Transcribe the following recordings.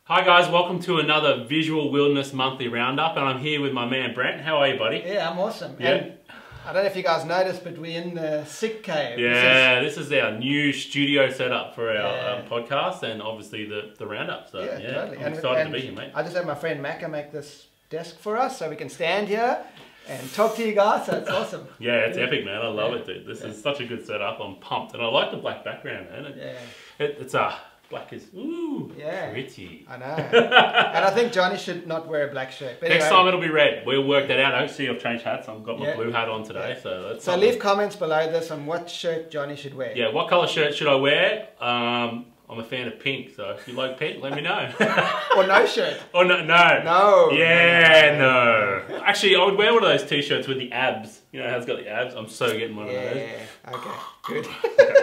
Hi guys, welcome to another Visual Wilderness Monthly Roundup, and I'm here with my man Brent. How are you, buddy? Yeah, I'm awesome. Yeah. And I don't know if you guys noticed, but we're in the sick cave. Yeah, this is our new studio setup for our podcast and obviously the Roundup. So yeah, totally. I'm excited to be here, mate. I just had my friend Macca make this desk for us so we can stand here and talk to you guys, so it's awesome. Yeah, it's epic, man. I love it, dude. This is such a good setup. I'm pumped, and I like the black background, man. It's black is pretty. I know. And I think Johnny should not wear a black shirt. But Next anyway, time it'll be red. We'll work that out. I see I've changed hats. I've got my blue hat on today. So leave comments below this on what shirt Johnny should wear. Yeah, what colour shirt should I wear? I'm a fan of pink, so if you like pink, let me know. Or no shirt. Or no. No. Yeah, no. Actually, I would wear one of those t-shirts with the abs. You know how it's got the abs? I'm so getting one of those. Yeah, okay, good.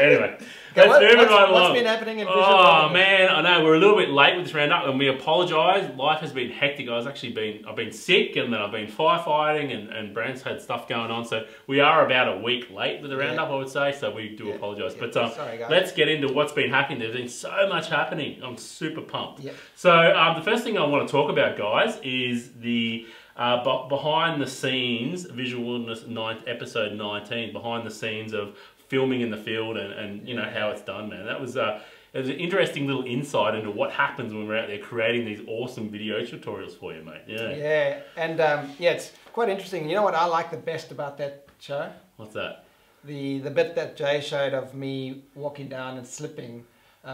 Anyway, let's move it right along. What's been happening in Visual? Oh man, I know, we're a little bit late with this roundup and we apologise. Life has been hectic. I've been sick and then I've been firefighting and Brent's had stuff going on. So we are about a week late with the roundup, I would say. So we do apologise. But sorry, guys. Let's get into what's been happening. There's been so much happening. I'm super pumped. Yep. So the first thing I want to talk about, guys, is the behind the scenes, Visual Wilderness episode 19, behind the scenes of filming in the field and you know how it's done, man. That was it was an interesting little insight into what happens when we're out there creating these awesome video tutorials for you, mate. Yeah, and it's quite interesting. You know what I like the best about that show? What's that? The bit that Jay showed of me walking down and slipping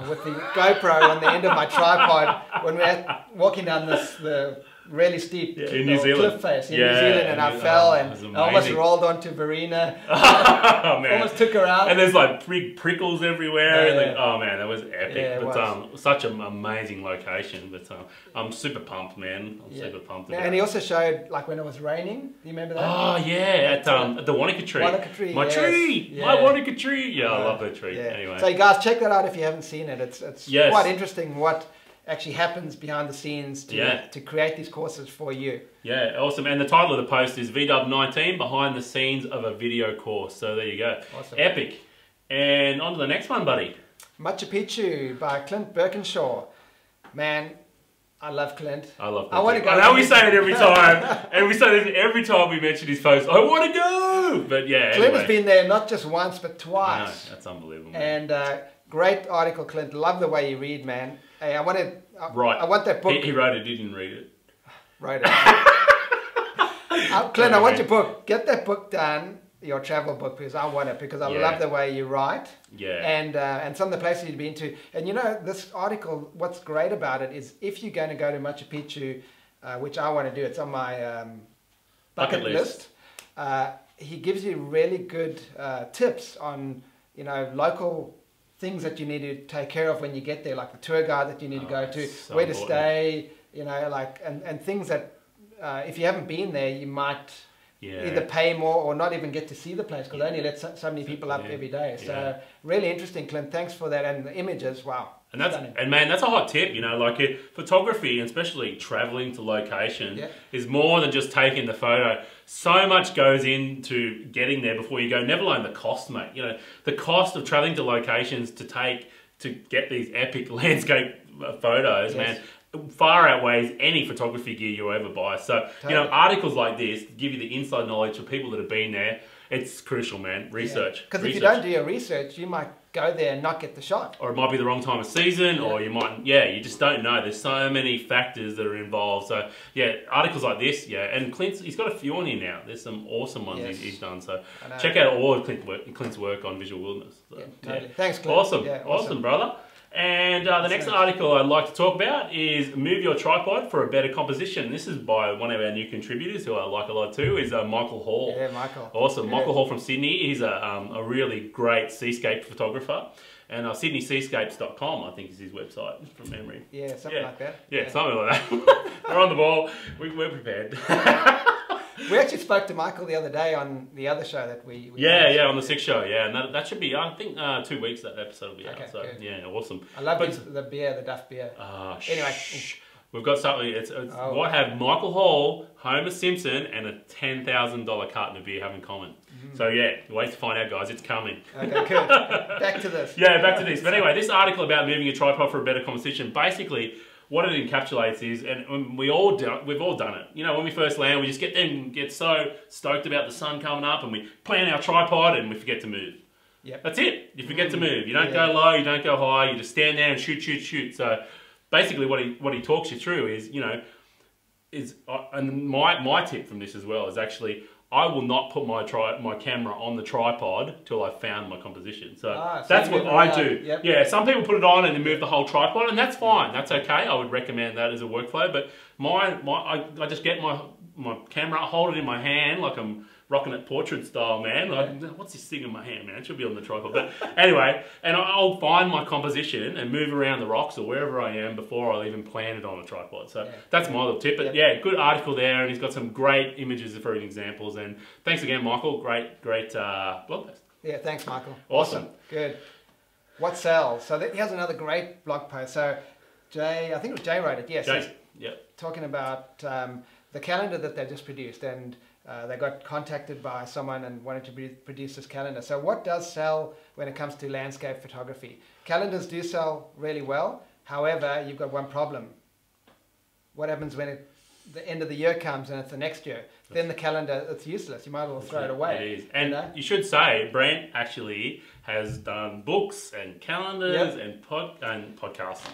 with the GoPro on the end of my tripod when we're walking down the really steep cliff face in New Zealand, and I fell and I almost rolled onto Verena. Almost took her out. And there's like big prickles everywhere. Oh man, that was epic. But such an amazing location. But I'm super pumped, man. I'm super pumped. And he also showed like when it was raining. Do you remember that? Oh yeah, at the Wanaka tree. Wanaka tree. My tree. My Wanaka tree. Yeah, I love that tree. Anyway. So you guys check that out if you haven't seen it. It's quite interesting what actually happens behind the scenes to create these courses for you. Yeah, awesome. And the title of the post is VW19, Behind the Scenes of a Video Course. So there you go. Awesome. Epic. And on to the next one, buddy. Machu Picchu by Clint Birkinshaw. Man, I love Clint. I love Clint. I want to go. I know we say it every time. And we say this every time we mention his post. I want to go! But yeah, Clint has been there not just once, but twice. I know. That's unbelievable, man. And great article, Clint. Love the way you read, man. Hey, I want that book. He wrote it, didn't read it. Wrote it. Clint, I want your book. Get that book done, your travel book, because I want it, because I love the way you write. Yeah. And some of the places you've been to. And you know, this article, what's great about it is if you're going to go to Machu Picchu, which I want to do, it's on my bucket list. He gives you really good tips on, you know, local things that you need to take care of when you get there, like the tour guide that you need to go to, where to stay, you know, like, and things that if you haven't been there, you might either pay more or not even get to see the place, because they only let so many people up every day. So really interesting, Clint. Thanks for that. And the images, wow. And man, that's a hot tip, you know, like photography, and especially traveling to locations, is more than just taking the photo. So much goes into getting there before you go, never alone the cost, mate. You know, the cost of traveling to locations to get these epic landscape photos, man, far outweighs any photography gear you ever buy. So, you know, articles like this give you the inside knowledge for people that have been there. It's crucial, man. Research. Because if you don't do your research, you might go there and not get the shot. Or it might be the wrong time of season, or you might, you just don't know. There's so many factors that are involved. So, articles like this, and he's got a few on here now. There's some awesome ones he's done. So, check out all of Clint's work on Visual Wilderness. So, totally. Thanks, Clint. Awesome. Awesome, brother. And the next article I'd like to talk about is Move Your Tripod for a Better Composition. This is by one of our new contributors who I like a lot too, is Michael Hall. Yeah, Michael. Awesome. Michael Hall from Sydney. He's a really great seascape photographer. And sydneyseascapes.com, I think, is his website, from memory. Yeah, something like that. Yeah, something like that. We're on the ball. We're prepared. We actually spoke to Michael the other day on the other show that we on the 6 show, and that should be, I think, 2 weeks that episode will be out. So good. Yeah, awesome. I love the beer, the Duff beer. Anyway, we've got something. It's what have Michael Hall, Homer Simpson, and a $10,000 carton of beer have in common. So wait to find out, guys. It's coming. Okay, good. Back to this. Back to this. But anyway, this article about moving a tripod for a better composition. Basically, what it encapsulates is, and we've all done it. You know, when we first land, we just get so stoked about the sun coming up, and we plan our tripod, and we forget to move. Yep. That's it. You forget to move. You don't go low, you don't go high. You just stand there and shoot. So basically, what he talks you through is, you know, and my tip from this as well is actually, I will not put my camera on the tripod till I've found my composition. So that's what I do. Yep. Yeah, some people put it on and then move the whole tripod, and that's fine. That's okay. I would recommend that as a workflow. But I just get my camera, hold it in my hand like I'm rocking it portrait style, man. Like, what's this thing in my hand, man? It should be on the tripod. But anyway, and I'll find my composition and move around the rocks or wherever I am before I'll even plan it on a tripod. So that's my little tip. But yeah, good article there, and he's got some great images for examples. And thanks again, Michael. Great blog post. Yeah, thanks, Michael. Awesome. Good. What sells? So here's another great blog post. So I think it was Jay wrote it. Yes. Jay, yep. Talking about the calendar that they just produced, and they got contacted by someone and wanted to produce this calendar. So what does sell when it comes to landscape photography? Calendars do sell really well. However, you've got one problem. What happens when the end of the year comes and it's the next year? Then the calendar, it's useless. You might as well throw it away. It is. And you should say, Brent actually has done books and calendars and podcasts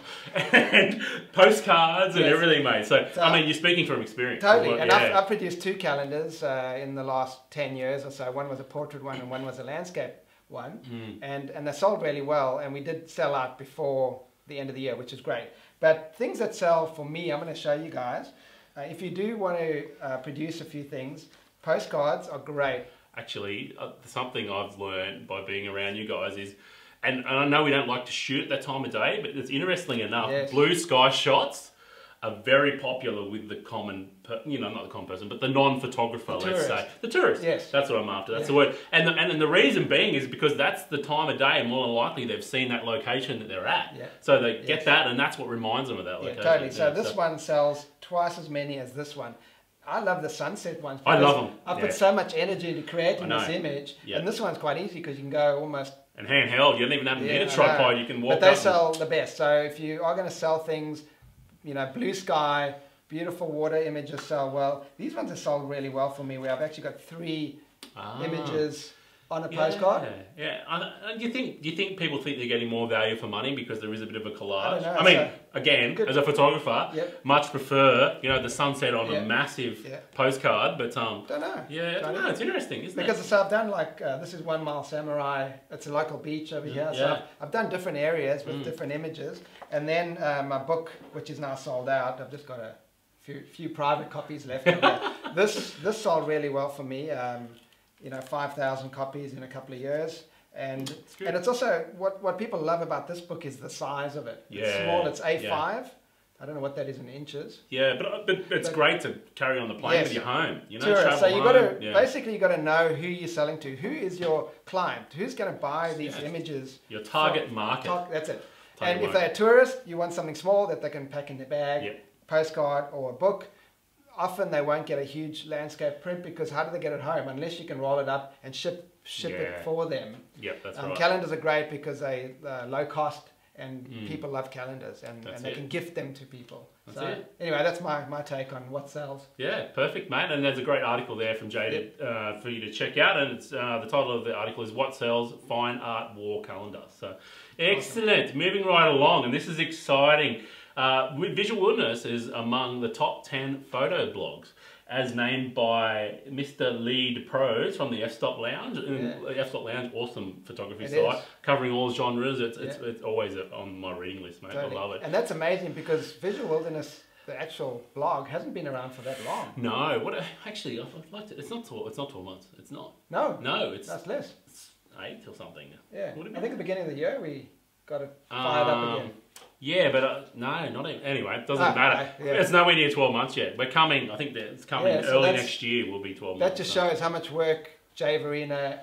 and postcards and everything, mate. So, I mean, you're speaking from experience. Totally. And I've produced 2 calendars in the last 10 years or so. One was a portrait one and one was a landscape one. And they sold really well. And we did sell out before the end of the year, which is great. But things that sell for me, I'm going to show you guys. If you do want to produce a few things, postcards are great. Actually, something I've learned by being around you guys is, and I know we don't like to shoot at that time of day, but it's interesting enough, blue sky shots are very popular with the common, not the common person, but the non-photographer, let's say. The tourist. Yes. That's what I'm after. That's the word. And the reason being is because that's the time of day, and more than likely they've seen that location that they're at. Yeah. So they get that, and that's what reminds them of that location. Totally. So this one sells twice as many as this one. I love the sunset ones. I love them. I put so much energy into creating this image, and this one's quite easy because you can go almost... And handheld, you don't even have to need a tripod, you can walk up. But they sell the best. So if you are going to sell things, blue sky, beautiful water images sell well. These ones have sold really well for me, where I've actually got 3 images on a postcard. Yeah. Do you think people think they're getting more value for money because there is a bit of a collage? I don't know. I mean, again, as a photographer, much prefer the sunset on a massive postcard, but don't know. Yeah, I don't know. It's interesting, isn't it? Because so I've done this is 1 Mile Samurai. It's a local beach over here. So I've done different areas with different images, and then my book, which is now sold out. I've just got a few private copies left. This sold really well for me. 5,000 copies in a couple of years. And it's also, what people love about this book is the size of it. Yeah, it's small, it's A5. Yeah. I don't know what that is in inches. Yeah, but it's great to carry on the plane with your home. So you got to, basically you got to know who you're selling to. Who is your client? Who's going to buy these images? Your target market. That's it. And if they're a tourist, you want something small that they can pack in their bag, postcard or a book. Often they won't get a huge landscape print because how do they get it home unless you can roll it up and ship it for them? Yep, that's right. Calendars are great because they're low cost and people love calendars and they can gift them to people. Anyway, that's my take on what sells. Yeah, perfect, mate. And there's a great article there from Jay for you to check out. And it's the title of the article is What Sells? Fine Art War Calendar. So excellent. Awesome. Moving right along, and this is exciting. Visual Wilderness is among the top 10 photo blogs, as named by Mr. Lead Pros from the F-Stop Lounge. F-Stop Lounge, awesome photography site, covering all genres. It's always on my reading list, mate. Totally. I love it. And that's amazing because Visual Wilderness, the actual blog, hasn't been around for that long. No, actually, I'd like to. It's not 12 months. It's not. No, that's less. It's 8 or something. Yeah, I think at the beginning of the year we got it fired up again. Yeah, but no, not even. Anyway, it doesn't matter. It's nowhere near 12 months yet. We're coming, I think that it's coming early next year will be 12 months. That just shows how much work Jay Verena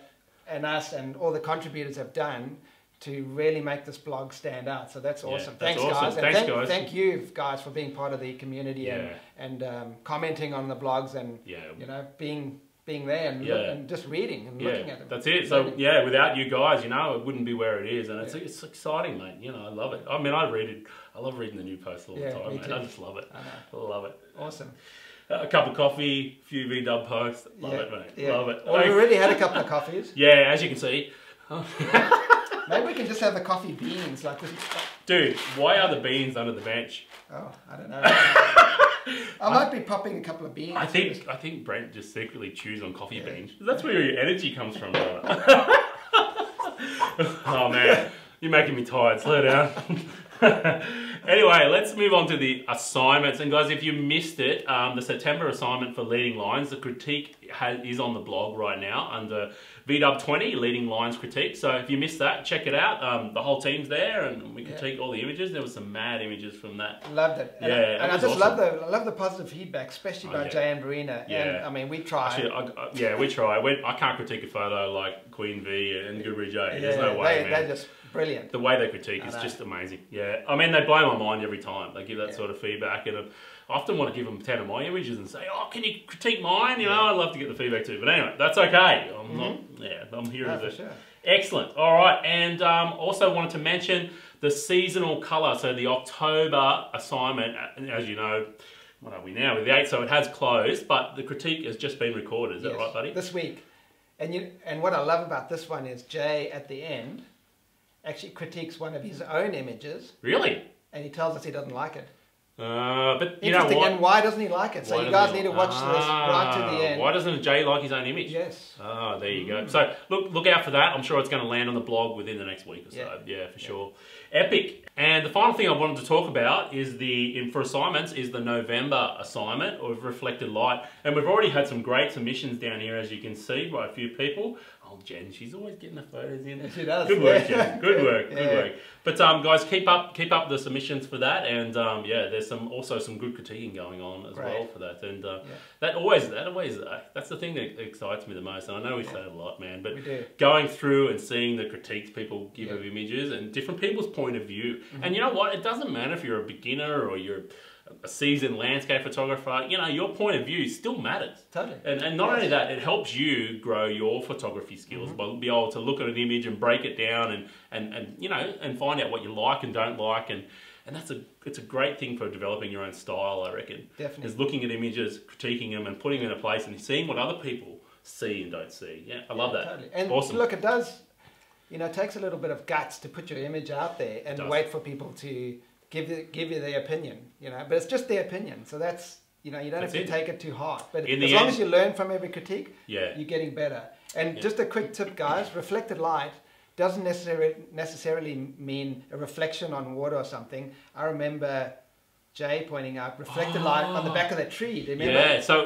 and us and all the contributors have done to really make this blog stand out. So that's awesome. Thanks, guys. And thank you guys for being part of the community and commenting on the blogs and being there and just reading and looking at them. That's it. So without you guys, it wouldn't be where it is, and it's exciting, mate. I love it. I mean, I I love reading the new posts all the time, me mate. too. I just love it. I I love it. Awesome. A cup of coffee, a few VW posts. Love it, mate. Love it. Well, we already had a couple of coffees. Yeah, as you can see. Maybe we can just have the coffee beans like this. Dude, why are the beans under the bench? Oh, I don't know. I might be popping a couple of beans. I think Brent just secretly chews on coffee beans. That's where your energy comes from, brother. Oh man, you're making me tired. Slow down. Anyway, let's move on to the assignments. And guys, if you missed it, the September assignment for Leading Lines, the critique is on the blog right now under VW20, Leading Lines Critique. So if you missed that, check it out. The whole team's there and we critique all the images. There was some mad images from that. Loved it. And yeah, and I just awesome. love the positive feedback, especially by Jay and Verena. Yeah. And I mean, we try. Actually, we try. I can't critique a photo like Queen V and Guru J. There's no way, man. They're just brilliant. The way they critique is just amazing. Yeah, I mean, they blow my mind every time. They give that sort of feedback, and I often want to give them 10 of my images and say, "Oh, can you critique mine?" You know, I'd love to get the feedback too. But anyway, that's okay. I'm not. Yeah, I'm here as a. Sure. Excellent. All right, and also wanted to mention the seasonal colour. So the October assignment, as you know. What are we now? With the 8th, so it has closed, but the critique has just been recorded. Is that right, buddy? This week. And what I love about this one is Jay at the end actually critiques one of his own images. Really? And he tells us he doesn't like it. But you know what? And why doesn't he like it? So you guys need to watch this right to the end. Why doesn't Jay like his own image? Yes. Ah, there you go. So look out for that. I'm sure it's going to land on the blog within the next week or so. Yeah, for sure. Epic. And the final thing I wanted to talk about is for assignments is the November assignment of Reflected Light. And we've already had some great submissions down here, as you can see, by a few people. Oh, Jen, she's always getting the photos in. She does. Good work, Jen. Good work. Good work. But guys, keep up the submissions for that. And there's also some good critiquing going on as well for that. And that's the thing that excites me the most. And I know we say it a lot, man, but going through and seeing the critiques people give of images and different people's point of view. And you know what? It doesn't matter if you're a beginner or you're a seasoned landscape photographer, you know, your point of view still matters. Totally. And not only that, it helps you grow your photography skills by be able to look at an image and break it down and you know, and find out what you like and don't like, and it's a great thing for developing your own style, I reckon. Definitely. Is looking at images, critiquing them and putting them in a place and seeing what other people see and don't see. Yeah, I love that. Totally. And awesome. Look, it does, you know, it takes a little bit of guts to put your image out there and wait for people to give you their opinion, you know, but it's just their opinion. So that's, you know, you don't have to take it too hard. But as long as you learn from every critique, you're getting better. And just a quick tip, guys, reflected light doesn't necessarily mean a reflection on water or something. I remember Jay pointing out reflected light on the back of that tree. Do you remember? Yeah, so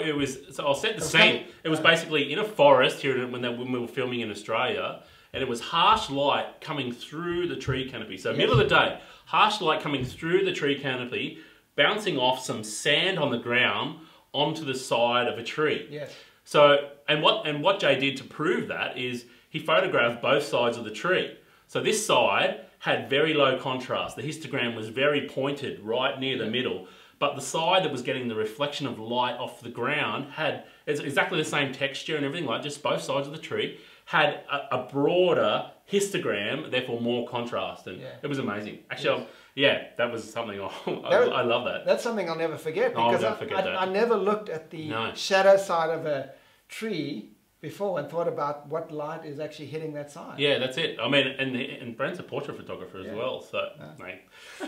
I'll set the scene. It was basically in a forest here when we were filming in Australia, and it was harsh light coming through the tree canopy. So middle of the day, harsh light coming through the tree canopy, bouncing off some sand on the ground onto the side of a tree. Yes. So, and what Jay did to prove that is he photographed both sides of the tree. So this side had very low contrast. The histogram was very pointed right near the middle. But the side that was getting the reflection of light off the ground had exactly the same texture and everything, like just both sides of the tree, had a broader histogram, therefore more contrast. And it was amazing. Actually, that was something I love that. That's something I'll never forget, because I never looked at the shadow side of a tree before and thought about what light is actually hitting that side. Yeah, that's it. I mean, and Brent's a portrait photographer as well, so mate,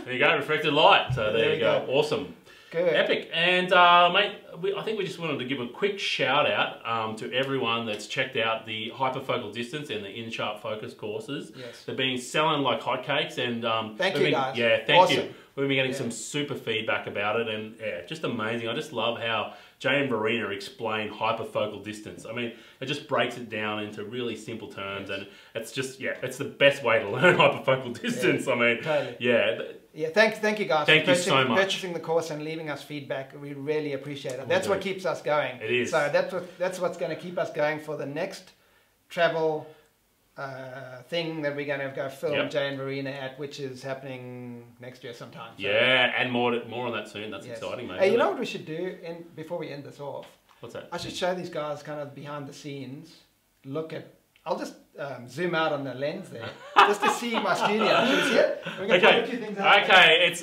there you go, reflected light. So there you go. Awesome. Good. Epic. And mate, I think we just wanted to give a quick shout out to everyone that's checked out the hyperfocal distance and the in-sharp focus courses. Yes. They've been selling like hotcakes, and thank you guys. Yeah, thank you. We've been getting some super feedback about it, and just amazing. I just love how Jay and Verena explain hyperfocal distance. I mean, it just breaks it down into really simple terms, and it's just, it's the best way to learn hyperfocal distance. I mean, totally. Thank you guys for so much. purchasing the course and leaving us feedback. We really appreciate it. That's what keeps us going. It is. So that's what's going to keep us going for the next travel thing that we're going to go film Jay and Verena at, which is happening next year sometime. So. Yeah, and more on that soon. That's exciting, mate. Hey, you know what we should do before we end this off? What's that? I should show these guys kind of behind the scenes, look at I'll just zoom out on the lens there, just to see my studio. Can you see it? We're going to put a few things out okay. It's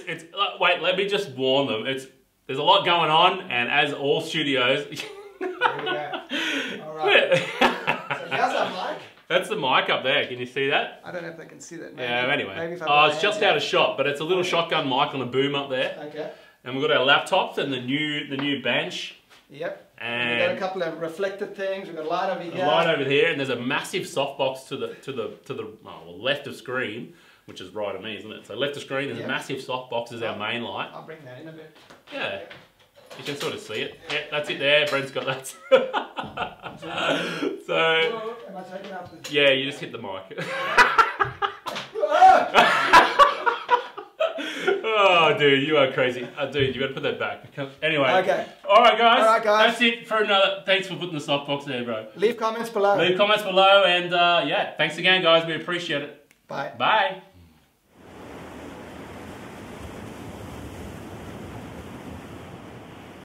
wait. Let me just warn them. There's a lot going on, and as all studios. There we go. All right. So here's our mic. That's the mic up there. Can you see that? I don't know if they can see that. Maybe, yeah. Anyway. Maybe if I it's just out of shot, but it's a little shotgun mic on a boom up there. Okay. And we've got our laptops and the new bench. Yep. And we've got a couple of reflected things. We've got a light over here. A light over here, and there's a massive softbox to the left of screen, which is right of me, isn't it? So left of screen, there's a massive softbox as our main light. I'll bring that in a bit. Yeah. You can sort of see it. Yeah, that's it there. Brent's got that. So. Am I taking out the... Yeah, you just hit the mic. Oh, dude, you are crazy. Dude, you got to put that back. Anyway. Okay. All right, guys. All right, guys. That's it for another. Thanks for putting the softbox there, bro. Leave comments below. Leave comments below, and yeah, thanks again, guys. We appreciate it. Bye. Bye.